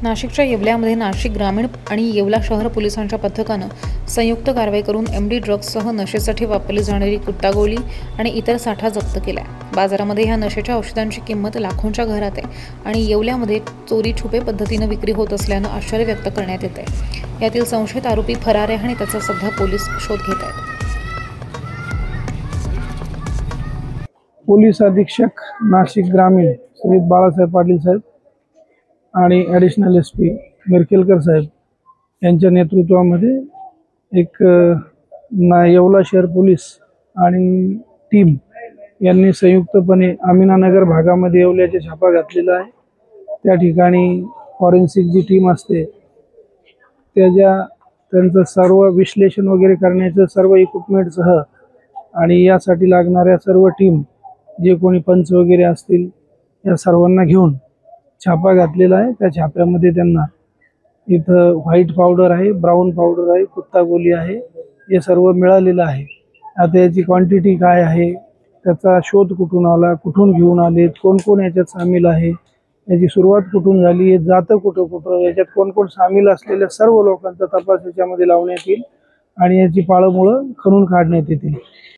नाशिकच्या येवल्यामध्ये नाशिक ग्रामीण आणि येवला शहर पोलिसांच्या पथकानं संयुक्त कारवाई करून एमडी ड्रग्जसह नशेसाठी वापरली जाणारी कुत्तागोळी आणि इतर साठा जप्त केलाय। बाजारामध्ये ह्या नशेच्या औषधांची किंमत लाखोंच्या घरात आहे आणि येवल्यामध्ये चोरी छुपे पद्धतीने विक्री होत असल्यानं आश्चर्य व्यक्त करण्यात येत आहे। यातील संशयित आरोपी फरार आहे आणि त्याचा सध्या पोलीस शोध घेत आहेत। पोलीस अधीक्षक नाशिक ग्रामीण श्री बाळासाहेब पाटील साहेब आणि ॲडिशनल एसपी मिरकेलकर साहेब यांच्या नेतृत्वामध्ये एक येवला शहर पोलीस आणि टीम यांनी संयुक्तपणे अमिनानगर भागामध्ये येवल्याचे छापा घातलेला आहे। त्या ठिकाणी फॉरेन्सिक जी टीम असते त्यांचं सर्व विश्लेषण वगैरे करण्याचं सर्व इक्विपमेंटसह आणि यासाठी लागणाऱ्या सर्व टीम जे कोणी पंच वगैरे असतील या सर्वांना घेऊन छापा घातलेला आहे। त्या छाप्यामध्ये त्यांना इथं व्हाईट पावडर आहे, ब्राऊन पावडर आहे, कुत्तागोळी आहे, हे सर्व मिळालेलं आहे। आता याची क्वांटिटी काय आहे, त्याचा शोध कुठून आला, कुठून घेऊन आले, कोण कोण याच्यात सामील आहे, याची सुरुवात कुठून झाली, हे जातं कुठं कुठं, याच्यात कोण कोण सामील असलेल्या सर्व लोकांचा तपास याच्यामध्ये लावण्यात येईल आणि याची पाळंमुळं खणून काढण्यात येतील।